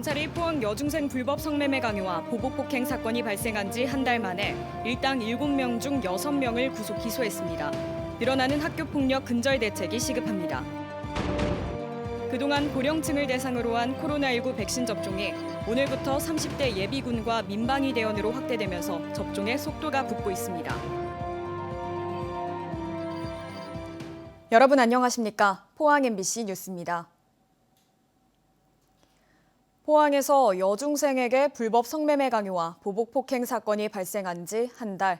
검찰이 포항 여중생 불법 성매매 강요와 보복 폭행 사건이 발생한 지 한 달 만에 일당 7명 중 6명을 구속 기소했습니다. 늘어나는 학교 폭력 근절 대책이 시급합니다. 그동안 고령층을 대상으로 한 코로나19 백신 접종이 오늘부터 30대 예비군과 민방위 대원으로 확대되면서 접종의 속도가 붙고 있습니다. 여러분 안녕하십니까? 포항 MBC 뉴스입니다. 포항에서 여중생에게 불법 성매매 강요와 보복 폭행 사건이 발생한 지 한 달.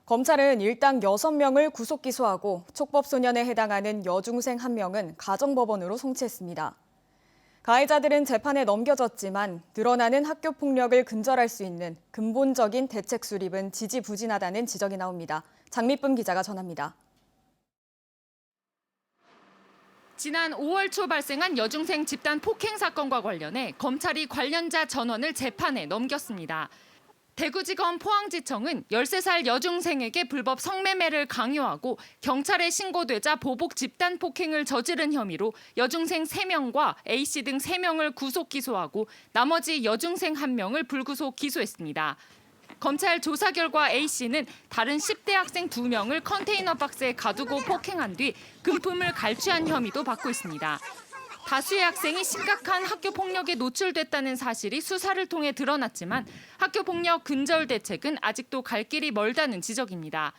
검찰은 일당 6명을 구속 기소하고 촉법 소년에 해당하는 여중생 1명은 가정법원으로 송치했습니다. 가해자들은 재판에 넘겨졌지만 늘어나는 학교 폭력을 근절할 수 있는 근본적인 대책 수립은 지지부진하다는 지적이 나옵니다. 장미쁨 기자가 전합니다. 지난 5월 초 발생한 여중생 집단 폭행 사건과 관련해 검찰이 관련자 전원을 재판에 넘겼습니다. 대구지검 포항지청은 13살 여중생에게 불법 성매매를 강요하고 경찰에 신고되자 보복 집단 폭행을 저지른 혐의로 여중생 3명과 A씨 등 3명을 구속 기소하고 나머지 여중생 1명을 불구속 기소했습니다. 검찰 조사 결과 A씨는 다른 10대 학생 2명을 컨테이너 박스에 가두고 폭행한 뒤 금품을 갈취한 혐의도 받고 있습니다. 다수의 학생이 심각한 학교 폭력에 노출됐다는 사실이 수사를 통해 드러났지만 학교 폭력 근절 대책은 아직도 갈 길이 멀다는 지적입니다.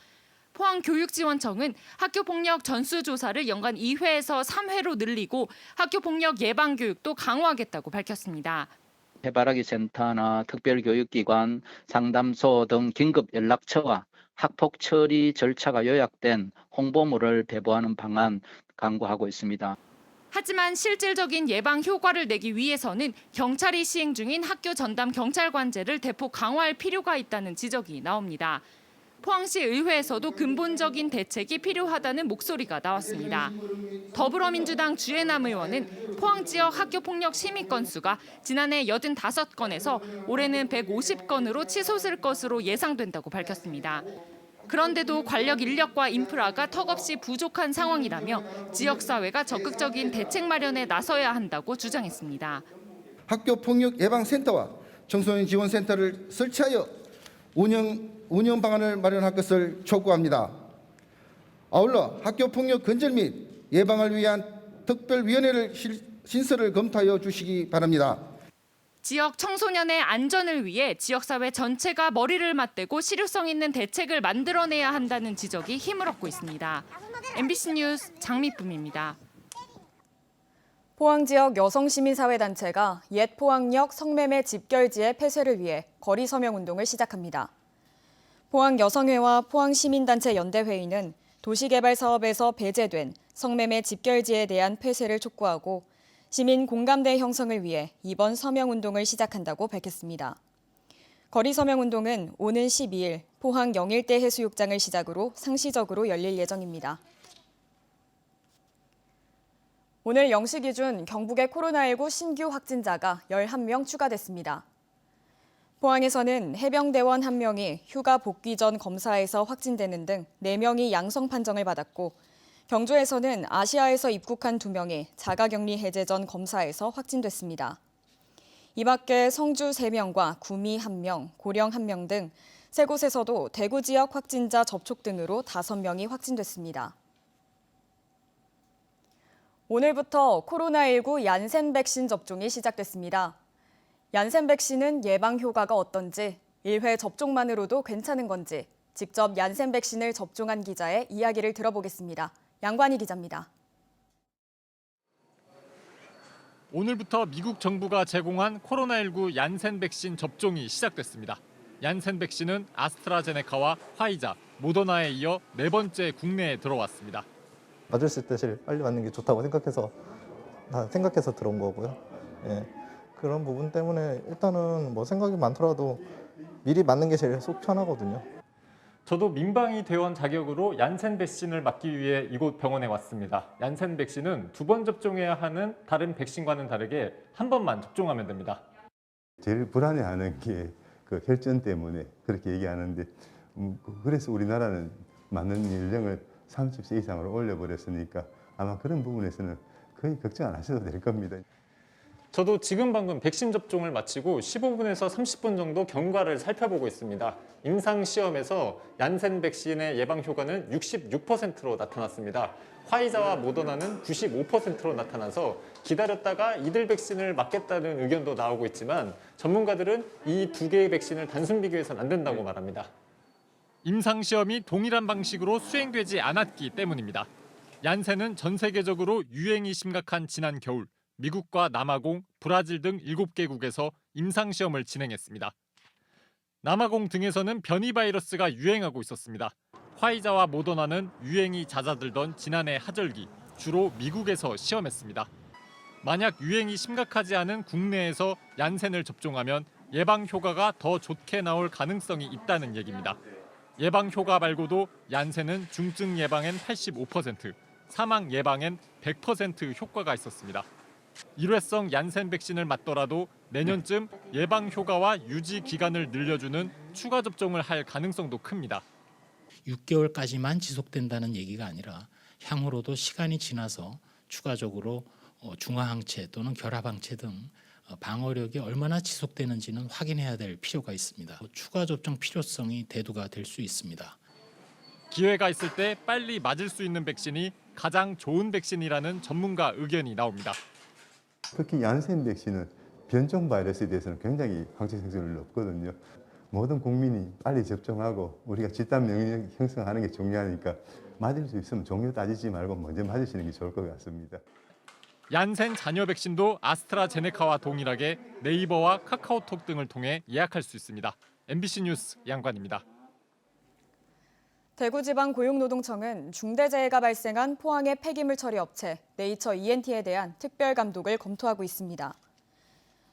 포항교육지원청은 학교 폭력 전수조사를 연간 2회에서 3회로 늘리고 학교 폭력 예방 교육도 강화하겠다고 밝혔습니다. 해바라기 센터나 특별교육기관, 상담소 등 긴급 연락처와 학폭 처리 절차가 요약된 홍보물을 배부하는 방안 강구하고 있습니다. 하지만 실질적인 예방 효과를 내기 위해서는 경찰이 시행 중인 학교 전담 경찰관제를 대폭 강화할 필요가 있다는 지적이 나옵니다. 포항시 의회에서도 근본적인 대책이 필요하다는 목소리가 나왔습니다. 더불어민주당 주혜남 의원은 포항 지역 학교폭력 심의 건수가 지난해 85건에서 올해는 150건으로 치솟을 것으로 예상된다고 밝혔습니다. 그런데도 관력 인력과 인프라가 턱없이 부족한 상황이라며 지역사회가 적극적인 대책 마련에 나서야 한다고 주장했습니다. 학교폭력 예방센터와 청소년 지원센터를 설치하여 운영 방안을 마련할 것을 촉구합니다. 아울러 학교폭력 근절 및 예방을 위한 특별위원회를 신설을 검토하여 주시기 바랍니다. 지역 청소년의 안전을 위해 지역사회 전체가 머리를 맞대고 실효성 있는 대책을 만들어내야 한다는 지적이 힘을 얻고 있습니다. MBC 뉴스 장미쁨입니다. 포항 지역 여성시민사회단체가 옛 포항역 성매매 집결지의 폐쇄를 위해 거리 서명 운동을 시작합니다. 포항여성회와 포항시민단체 연대회의는 도시개발 사업에서 배제된 성매매 집결지에 대한 폐쇄를 촉구하고 시민 공감대 형성을 위해 이번 서명운동을 시작한다고 밝혔습니다. 거리 서명운동은 오는 12일 포항 영일대 해수욕장을 시작으로 상시적으로 열릴 예정입니다. 오늘 0시 기준 경북의 코로나19 신규 확진자가 11명 추가됐습니다. 포항에서는 해병대원 1명이 휴가 복귀 전 검사에서 확진되는 등 4명이 양성 판정을 받았고 경주에서는 아시아에서 입국한 2명이 자가격리 해제 전 검사에서 확진됐습니다. 이 밖에 성주 3명과 구미 1명, 고령 1명 등 3곳에서도 대구 지역 확진자 접촉 등으로 5명이 확진됐습니다. 오늘부터 코로나19 얀센 백신 접종이 시작됐습니다. 얀센 백신은 예방 효과가 어떤지, 1회 접종만으로도 괜찮은 건지 직접 얀센 백신을 접종한 기자의 이야기를 들어보겠습니다. 양관희 기자입니다. 오늘부터 미국 정부가 제공한 코로나19 얀센 백신 접종이 시작됐습니다. 얀센 백신은 아스트라제네카와 화이자, 모더나에 이어 4번째 국내에 들어왔습니다. 맞을 수 있을 때 빨리 맞는 게 좋다고 생각해서 들어온 거고요. 예. 그런 부분 때문에 일단은 뭐 생각이 많더라도 미리 맞는 게 제일 속 편하거든요. 저도 민방위 대원 자격으로 얀센 백신을 맞기 위해 이곳 병원에 왔습니다. 얀센 백신은 2번 접종해야 하는 다른 백신과는 다르게 한 번만 접종하면 됩니다. 제일 불안해하는 게 그 혈전 때문에 그렇게 얘기하는데 그래서 우리나라는 맞는 연령을 30세 이상으로 올려버렸으니까 아마 그런 부분에서는 거의 걱정 안 하셔도 될 겁니다. 저도 지금 방금 백신 접종을 마치고 15분에서 30분 정도 경과를 살펴보고 있습니다. 임상시험에서 얀센 백신의 예방 효과는 66%로 나타났습니다. 화이자와 모더나는 95%로 나타나서 기다렸다가 이들 백신을 맞겠다는 의견도 나오고 있지만 전문가들은 이 두 개의 백신을 단순 비교해서는 안 된다고 말합니다. 임상시험이 동일한 방식으로 수행되지 않았기 때문입니다. 얀센은 전 세계적으로 유행이 심각한 지난 겨울 미국과 남아공, 브라질 등 7개국에서 임상시험을 진행했습니다. 남아공 등에서는 변이 바이러스가 유행하고 있었습니다. 화이자와 모더나는 유행이 잦아들던 지난해 하절기 주로 미국에서 시험했습니다. 만약 유행이 심각하지 않은 국내에서 얀센을 접종하면 예방 효과가 더 좋게 나올 가능성이 있다는 얘기입니다. 예방 효과 말고도 얀센은 중증 예방엔 85%, 사망 예방엔 100% 효과가 있었습니다. 일회성 얀센 백신을 맞더라도 내년쯤 예방 효과와 유지 기간을 늘려주는 추가 접종을 할 가능성도 큽니다. 6개월까지만 지속된다는 얘기가 아니라 향후로도 시간이 지나서 추가적으로 중화항체 또는 결합항체 등 방어력이 얼마나 지속되는지는 확인해야 될 필요가 있습니다. 추가 접종 필요성이 대두가 될 수 있습니다. 기회가 있을 때 빨리 맞을 수 있는 백신이 가장 좋은 백신이라는 전문가 의견이 나옵니다. 특히 얀센 백신은 변종 바이러스에 대해서는 굉장히 항체 생성률이 높거든요. 모든 국민이 빨리 접종하고 우리가 집단免疫 형성하는 게 중요하니까 맞을 수 있으면 종류 따지지 말고 먼저 맞으시는 게 좋을 것 같습니다. 얀센 잔여 백신도 아스트라제네카와 동일하게 네이버와 카카오톡 등을 통해 예약할 수 있습니다. MBC 뉴스 양관입니다. 대구지방고용노동청은 중대재해가 발생한 포항의 폐기물 처리 업체 네이처 ENT에 대한 특별 감독을 검토하고 있습니다.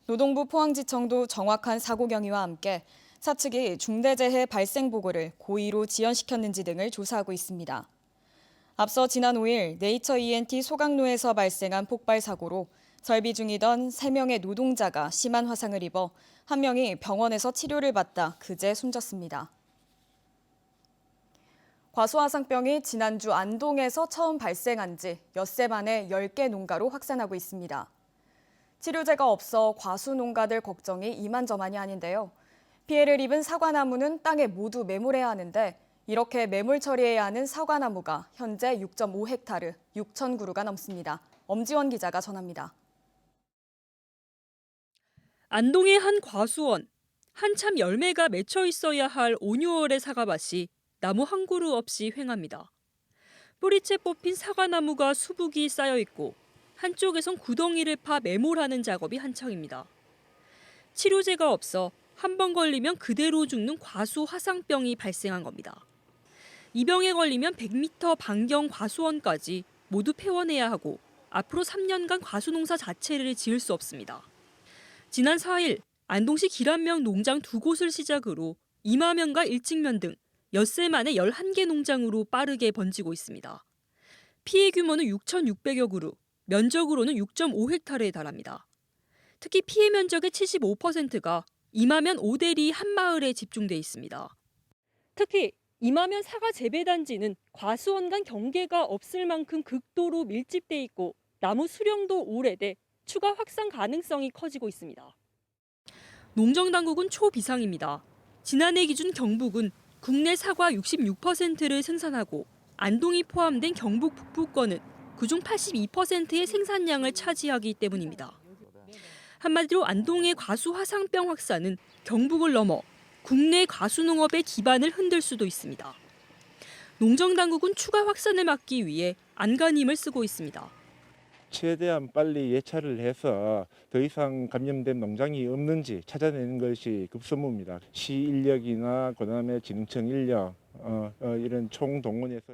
노동부 포항지청도 정확한 사고 경위와 함께 사측이 중대재해 발생 보고를 고의로 지연시켰는지 등을 조사하고 있습니다. 앞서 지난 5일 네이처 ENT 소각로에서 발생한 폭발 사고로 설비 중이던 3명의 노동자가 심한 화상을 입어 1명이 병원에서 치료를 받다 그제 숨졌습니다. 과수화상병이 지난주 안동에서 처음 발생한 지 엿새 만에 10개 농가로 확산하고 있습니다. 치료제가 없어 과수 농가들 걱정이 이만저만이 아닌데요. 피해를 입은 사과나무는 땅에 모두 매몰해야 하는데 이렇게 매몰 처리해야 하는 사과나무가 현재 6.5헥타르, 6천 그루가 넘습니다. 엄지원 기자가 전합니다. 안동의 한 과수원. 한참 열매가 맺혀 있어야 할 5, 6월의 사과밭이 나무 한 그루 없이 횡합니다. 뿌리채 뽑힌 사과나무가 수북이 쌓여 있고 한쪽에선 구덩이를 파 매몰하는 작업이 한창입니다. 치료제가 없어 한 번 걸리면 그대로 죽는 과수 화상병이 발생한 겁니다. 이 병에 걸리면 100m 반경 과수원까지 모두 폐원해야 하고 앞으로 3년간 과수농사 자체를 지을 수 없습니다. 지난 4일 안동시 기란명 농장 2곳을 시작으로 이마면과 일직면 등 엿새 만에 11개 농장으로 빠르게 번지고 있습니다. 피해 규모는 6,600여 그루, 면적으로는 6.5헥타르에 달합니다. 특히 피해 면적의 75%가 이마면 5대리 한 마을에 집중돼 있습니다. 특히 이마면 사과 재배단지는 과수원 간 경계가 없을 만큼 극도로 밀집돼 있고 나무 수령도 오래돼 추가 확산 가능성이 커지고 있습니다. 농정당국은 초비상입니다. 지난해 기준 경북은 국내 사과 66%를 생산하고 안동이 포함된 경북 북부권은 그중 82%의 생산량을 차지하기 때문입니다. 한마디로 안동의 과수 화상병 확산은 경북을 넘어 국내 과수농업의 기반을 흔들 수도 있습니다. 농정당국은 추가 확산을 막기 위해 안간힘을 쓰고 있습니다. 최대한 빨리 예찰을 해서 더 이상 감염된 농장이 없는지 찾아내는 것이 급선무입니다. 시 인력이나 그다음에 진흥청 인력 이런 총동원해서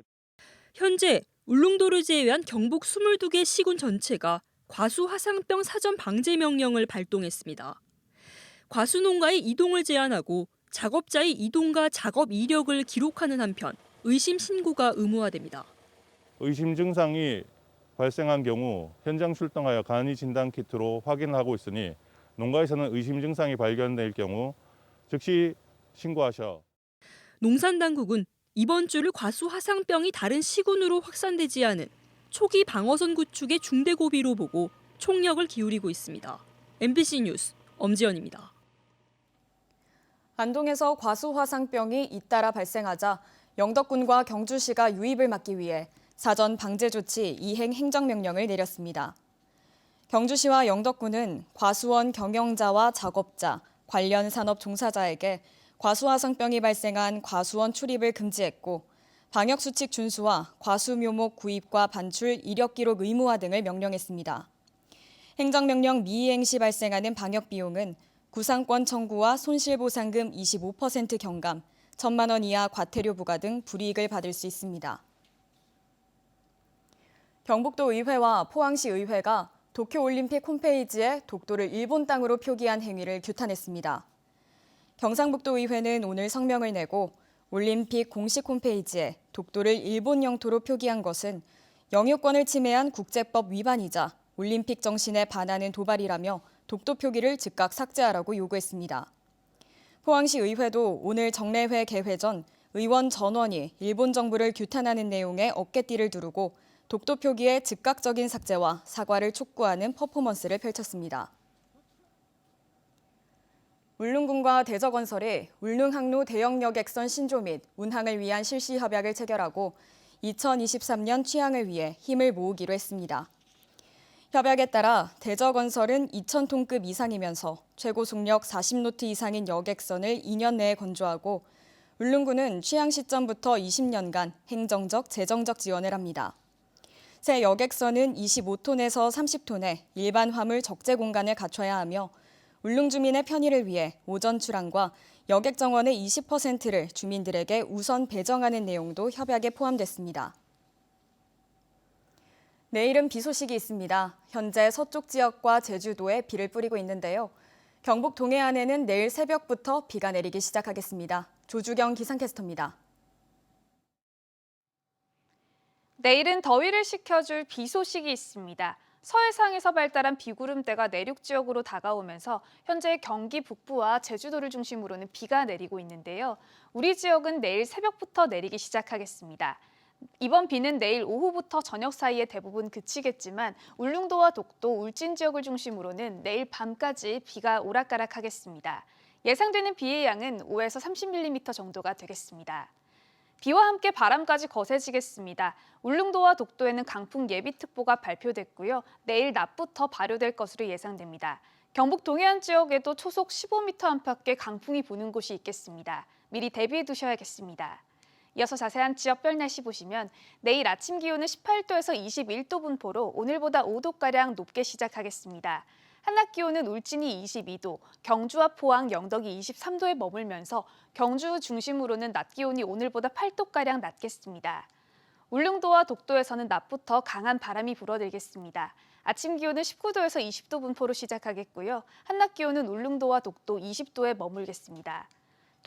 현재 울릉도를 제외한 경북 22개 시군 전체가 과수 화상병 사전 방제 명령을 발동했습니다. 과수 농가의 이동을 제한하고 작업자의 이동과 작업 이력을 기록하는 한편 의심 신고가 의무화됩니다. 의심 증상이 발생한 경우 현장 출동하여 간이 진단 키트로 확인하고 있으니 농가에서는 의심 증상이 발견될 경우 즉시 신고하셔. 농산당국은 이번 주를 과수 화상병이 다른 시군으로 확산되지 않은 초기 방어선 구축의 중대 고비로 보고 총력을 기울이고 있습니다. MBC 뉴스 엄지연입니다. 안동에서 과수화상병이 잇따라 발생하자 영덕군과 경주시가 유입을 막기 위해 사전 방제 조치 이행 행정명령을 내렸습니다. 경주시와 영덕군은 과수원 경영자와 작업자, 관련 산업 종사자에게 과수화상병이 발생한 과수원 출입을 금지했고 방역수칙 준수와 과수묘목 구입과 반출 이력 기록 의무화 등을 명령했습니다. 행정명령 미이행 시 발생하는 방역비용은 구상권 청구와 손실보상금 25% 경감, 1,000만 원 이하 과태료 부과 등 불이익을 받을 수 있습니다. 경북도 의회와 포항시 의회가 도쿄올림픽 홈페이지에 독도를 일본 땅으로 표기한 행위를 규탄했습니다. 경상북도 의회는 오늘 성명을 내고 올림픽 공식 홈페이지에 독도를 일본 영토로 표기한 것은 영유권을 침해한 국제법 위반이자 올림픽 정신에 반하는 도발이라며 독도 표기를 즉각 삭제하라고 요구했습니다. 포항시 의회도 오늘 정례회 개회 전 의원 전원이 일본 정부를 규탄하는 내용의 어깨띠를 두르고 독도 표기의 즉각적인 삭제와 사과를 촉구하는 퍼포먼스를 펼쳤습니다. 울릉군과 대저건설이 울릉항로 대형 여객선 신조 및 운항을 위한 실시 협약을 체결하고 2023년 취항을 위해 힘을 모으기로 했습니다. 협약에 따라 대저건설은 2,000톤급 이상이면서 최고 속력 40노트 이상인 여객선을 2년 내에 건조하고 울릉군은 취항 시점부터 20년간 행정적, 재정적 지원을 합니다. 새 여객선은 25톤에서 30톤의 일반 화물 적재 공간을 갖춰야 하며 울릉 주민의 편의를 위해 오전 출항과 여객 정원의 20%를 주민들에게 우선 배정하는 내용도 협약에 포함됐습니다. 내일은 비 소식이 있습니다. 현재 서쪽 지역과 제주도에 비를 뿌리고 있는데요. 경북 동해안에는 내일 새벽부터 비가 내리기 시작하겠습니다. 조주경 기상캐스터입니다. 내일은 더위를 식혀줄 비 소식이 있습니다. 서해상에서 발달한 비구름대가 내륙 지역으로 다가오면서 현재 경기 북부와 제주도를 중심으로는 비가 내리고 있는데요. 우리 지역은 내일 새벽부터 내리기 시작하겠습니다. 이번 비는 내일 오후부터 저녁 사이에 대부분 그치겠지만 울릉도와 독도, 울진 지역을 중심으로는 내일 밤까지 비가 오락가락하겠습니다. 예상되는 비의 양은 5에서 30mm 정도가 되겠습니다. 비와 함께 바람까지 거세지겠습니다. 울릉도와 독도에는 강풍 예비특보가 발표됐고요. 내일 낮부터 발효될 것으로 예상됩니다. 경북 동해안 지역에도 초속 15m 안팎의 강풍이 부는 곳이 있겠습니다. 미리 대비해 두셔야겠습니다. 이어서 자세한 지역별 날씨 보시면 내일 아침 기온은 18도에서 21도 분포로 오늘보다 5도가량 높게 시작하겠습니다. 한낮 기온은 울진이 22도, 경주와 포항, 영덕이 23도에 머물면서 경주 중심으로는 낮 기온이 오늘보다 8도가량 낮겠습니다. 울릉도와 독도에서는 낮부터 강한 바람이 불어들겠습니다. 아침 기온은 19도에서 20도 분포로 시작하겠고요. 한낮 기온은 울릉도와 독도 20도에 머물겠습니다.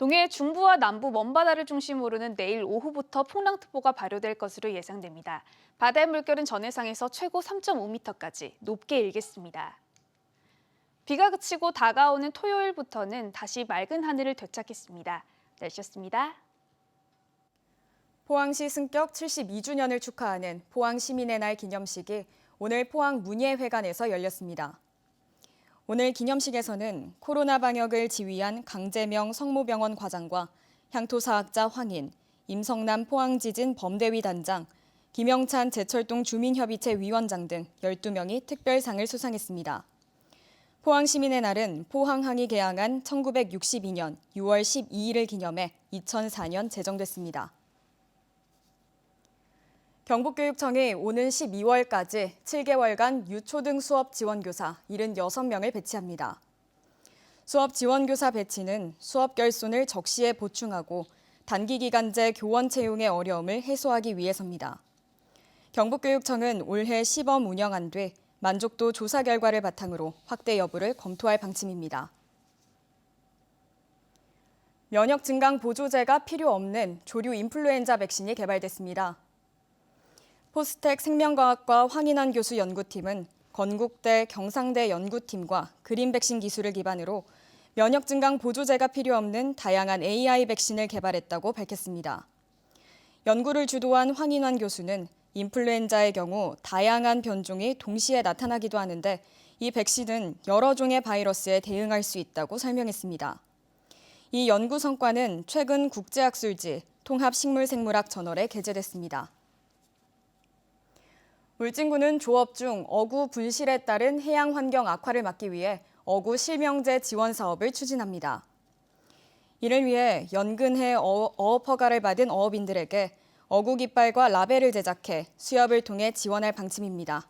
동해 중부와 남부 먼바다를 중심으로는 내일 오후부터 풍랑특보가 발효될 것으로 예상됩니다. 바다의 물결은 전해상에서 최고 3.5m까지 높게 일겠습니다. 비가 그치고 다가오는 토요일부터는 다시 맑은 하늘을 되찾겠습니다. 날씨였습니다. 포항시 승격 72주년을 축하하는 포항시민의 날 기념식이 오늘 포항 문예회관에서 열렸습니다. 오늘 기념식에서는 코로나 방역을 지휘한 강재명 성모병원 과장과 향토사학자 황인, 임성남 포항지진 범대위 단장, 김영찬 제철동 주민협의체 위원장 등 12명이 특별상을 수상했습니다. 포항시민의 날은 포항항이 개항한 1962년 6월 12일을 기념해 2004년 제정됐습니다. 경북교육청이 오는 12월까지 7개월간 유초등 수업 지원교사 76명을 배치합니다. 수업 지원교사 배치는 수업 결손을 적시에 보충하고 단기 기간제 교원 채용의 어려움을 해소하기 위해서입니다. 경북교육청은 올해 시범 운영한 뒤 만족도 조사 결과를 바탕으로 확대 여부를 검토할 방침입니다. 면역 증강 보조제가 필요 없는 조류 인플루엔자 백신이 개발됐습니다. 포스텍 생명과학과 황인환 교수 연구팀은 건국대, 경상대 연구팀과 그린 백신 기술을 기반으로 면역 증강 보조제가 필요 없는 다양한 AI 백신을 개발했다고 밝혔습니다. 연구를 주도한 황인환 교수는 인플루엔자의 경우 다양한 변종이 동시에 나타나기도 하는데 이 백신은 여러 종의 바이러스에 대응할 수 있다고 설명했습니다. 이 연구 성과는 최근 국제학술지 통합식물생물학 저널에 게재됐습니다. 울진군은 조업 중 어구 분실에 따른 해양 환경 악화를 막기 위해 어구 실명제 지원 사업을 추진합니다. 이를 위해 연근해 어업 허가를 받은 어업인들에게 어구 깃발과 라벨을 제작해 수협을 통해 지원할 방침입니다.